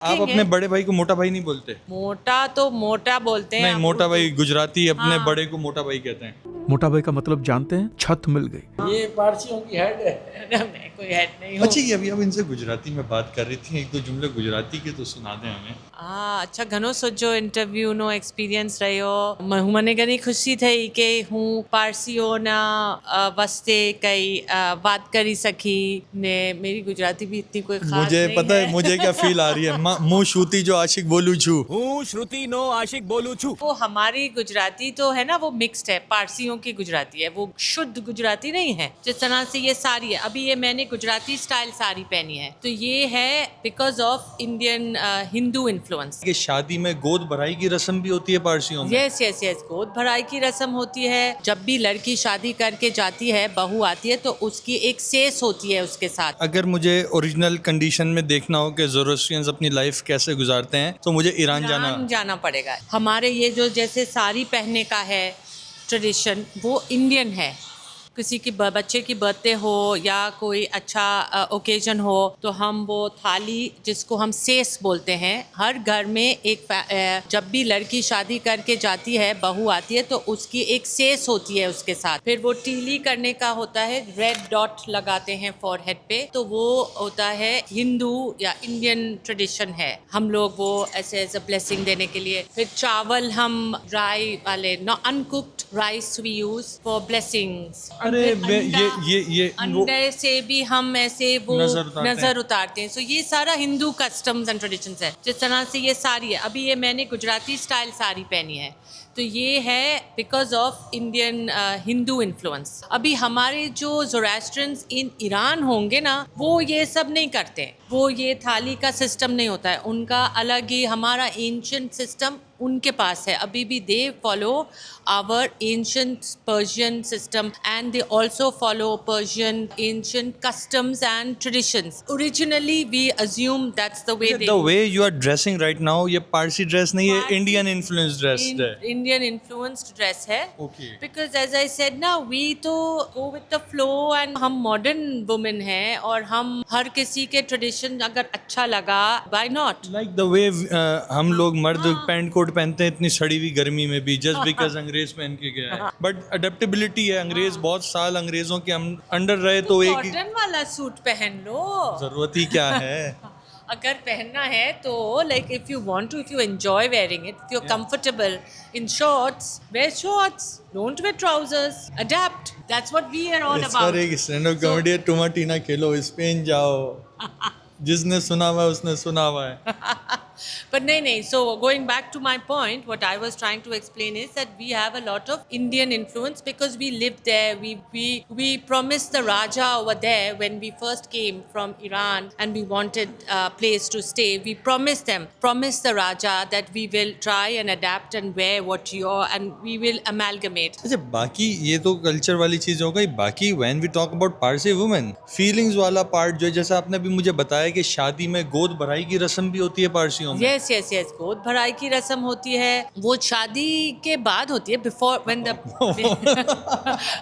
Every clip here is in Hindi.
आप अपने बड़े भाई को मोटा भाई नहीं बोलते? मोटा तो मोटा बोलते हैं। नहीं, मोटा भाई गुजराती अपने हाँ। बड़े को मोटा भाई कहते हैं। मोटा भाई का मतलब जानते हैं? छत मिल गई। ये पारसियों की हेड है। मैं कोई हेड नहीं हूँ। अच्छा, ये अभी आप इनसे गुजराती में बात कर रही थी, एक दो जुमले गुजराती के तो सुना दें हमें। अच्छा घणो सोचो इंटरव्यू नो एक्सपीरियंस रहियो। મને ઘણી ખુશી થઈ કે હું પારસીઓના વસ્તે કઈ વાત કરી સકી ને मेरी गुजराती भी इतनी कोई खास मुझे नहीं पता है मुझे क्या फील आ रही है। मुंह श्रुति जो आशिक बोलू छू। હું શ્રુતિ નો આશિક બોલું છું। वो हमारी गुजराती तो है ना, वो मिक्स्ड है, पारसियों की गुजराती है, वो शुद्ध गुजराती नहीं है। जिस तरह से ये साड़ी है, अभी ये मैंने गुजराती स्टाइल साड़ी पहनी है, तो ये है because of Indian Hindu influence. कि शादी में गोद भराई की रस्म भी होती है पारसियों में। यस यस यस, गोद भराई की रस्म होती है। जब भी लड़की शादी करके जाती है, बहू आती है, तो उसकी एक सेस होती है उसके साथ। अगर मुझे ओरिजिनल कंडीशन में देखना हो कि ज़ोरोस्ट्रियंस अपनी लाइफ कैसे गुजारते हैं, तो मुझे ईरान जाना पड़ेगा। हमारे ये जो जैसे साड़ी पहनने का है ट्रेडिशन, वो इंडियन है। किसी की बच्चे की बर्थडे हो या कोई अच्छा ओकेजन हो, तो हम वो थाली जिसको हम सेस बोलते हैं, हर घर में एक जब भी लड़की शादी करके जाती है, बहू आती है, तो उसकी एक सेस होती है उसके साथ। फिर वो टीली करने का होता है, रेड डॉट लगाते हैं फॉरहेड पे, तो वो होता है हिंदू या इंडियन ट्रेडिशन है। हम लोग वो ऐसे एज अ ब्लेसिंग देने के लिए। फिर चावल हम राई वाले uncooked rice we use for blessings. अरे ये अंडे से भी हम ऐसे वो नजर उतारते हैं। सो ये सारा हिंदू कस्टम्स एंड ट्रेडिशंस है। जिस तरह से ये साड़ी है, अभी ये मैंने गुजराती स्टाइल साड़ी पहनी है, तो ये है because of Indian Hindu influence. अभी हमारे जो ज़ोरास्ट्रियंस इन ईरान होंगे ना, वो ये सब नहीं करते। वो ये थाली का सिस्टम नहीं होता है उनका, अलग ही हमारा एंशिएंट सिस्टम उनके पास है। अभी भी they follow our ancient Persian system and they also follow Persian ancient customs and traditions. Originally we assume that's the way the way you are dressing right now, ये पारसी ड्रेस नहीं है, इंडियन इन्फ्लुएंस ड्रेस है। इंडियन इन्फ्लुएंस्ड ड्रेस है। Okay. Because as I said ना, वी तो go with the flow and हम मॉडर्न वुमेन हैं, और हम हर किसी के ट्रेडिशन अगर अच्छा लगा, why not. Like the way हम लोग मर्द पैंट कोट पहनते हैं इतनी सड़ी हुई गर्मी में भी, जस्ट बिकॉज अंग्रेज पहन के गया है। बट अडेप्टेबिलिटी है। अंग्रेज बहुत साल अंग्रेजों के अंडर रहे, तो एक कॉटन वाला सूट पहन लो, जरूरत ही क्या है। अगर पहनना है तो। Like if you want to, if you enjoy wearing it, if you are comfortable in shorts, wear shorts, don't wear trousers, adapt. That's what we are all इस पर अबाउट। एक स्टैंड अप कॉमेडी टमाटीना खेलो, स्पेन जाओ, जिसने सुना हुआ है उसने सुना हुआ है। But no. So going back to my point, what I was trying to explain is that we have a lot of Indian influence because we lived there. We promised the Raja over there when we first came from Iran and we wanted a place to stay. We promised the Raja that we will try and adapt and wear what you're, and we will amalgamate. अच्छा, बाकी ये तो कल्चर वाली चीज हो गई। बाकी when we talk about Parsi women, feelings वाला पार्ट जो, जैसा आपने अभी मुझे बताया कि शादी में गोद भराई की रस्म भी होती है पारसियों में। Yes. गोद भराई की रस्म होती है, वो शादी के बाद होती है, before when the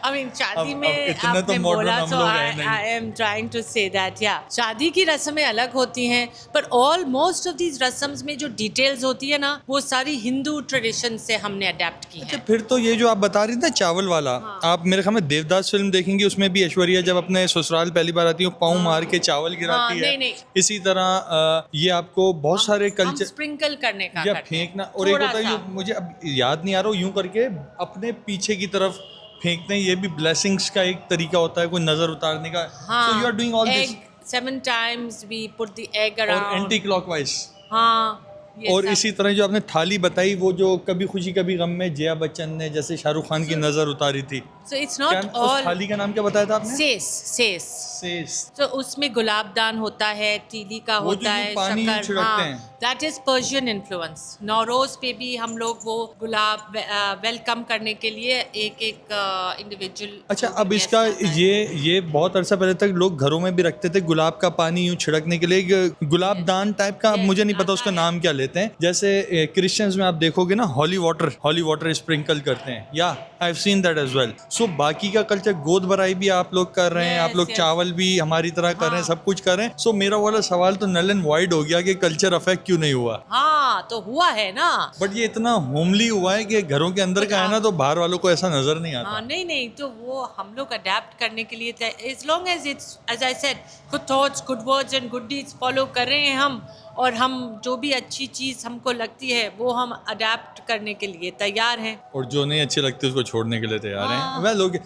I mean शादी में इतने तो आपने modern बोला, हम सो लोग हैं नहीं। I am trying to say that या शादी की रस्में अलग होती हैं, पर ऑल मोस्ट ऑफ दीज रस्म्स में जो डिटेल्स होती है ना, वो सारी हिंदू ट्रेडिशन से हमने अडेप्ट की है। फिर तो ये जो आप बता रही थी चावल वाला, आप मेरे ख्याल में देवदास फिल्म देखेंगे, उसमें भी ऐश्वर्या जब अपने ससुराल पहली बार आती है, पाँव मार के चावल गिराती है। नहीं। इसी तरह ये आपको बहुत सारे कल्चर स्प्रिंकल करने का या करते हैं। फेंकना, और एक होता है मुझे अब याद नहीं आ रहा, यूं करके अपने पीछे की तरफ फेंकते हैं, ये भी ब्लेसिंग्स का एक तरीका होता है, कोई नजर उतारने का। So you are doing all this 7 times we put the egg और around. Anti clockwise. हाँ, ये और सब। इसी तरह जो आपने थाली बताई, वो जो कभी खुशी कभी गम में जया बच्चन ने जैसे शाहरुख खान की नजर उतारी थी, So it's not उस all थाली का नाम क्या बताया था आपने? सेस। सेस। तो उसमें गुलाब दान होता है, तीली का वो होता जो है, पानी शक्कर। छिड़कते हैं। That is Persian influence. Nowruz पे भी हम लोग वो गुलाब वेलकम करने के लिए एक इंडिविजुअल। अच्छा, अब इसका ये बहुत अरसा पहले तक लोग घरों में भी रखते थे गुलाब का पानी यूं छिड़कने के लिए, गुलाब दान टाइप का। अब मुझे नहीं पता उसका नाम क्या लेते हैं। जैसे क्रिश्चियंस में आप देखोगे ना, हॉली वाटर स्प्रिंकल करते हैं, या I have seen that as well. So बाकी का कल्चर गोद भराई भी आप लोग कर रहे हैं, आप लोग yes. चावल भी हमारी तरह कर रहे हैं, सब कुछ कर रहे हैं। सो मेरा वाला सवाल तो नल एंड वाइड हो गया कि कल्चर अफेक्ट क्यों नहीं हुआ। हाँ तो हुआ है ना। बट ये इतना होमली हुआ है कि घरों के अंदर का है ना, तो बाहर वालों को ऐसा नजर नहीं आता। हाँ नहीं नहीं, तो वो हम लोग अडेप्ट करने के लिए as long as it's as I said good thoughts good words and good deeds follow कर रहे हैं हम, और हम जो भी अच्छी चीज़ हमको लगती है वो हम अडेप्ट करने के लिए तैयार हैं। और जो नहीं अच्छी लगती उसको छोड़ने के लिए तैयार हैं। हाँ। वह लोग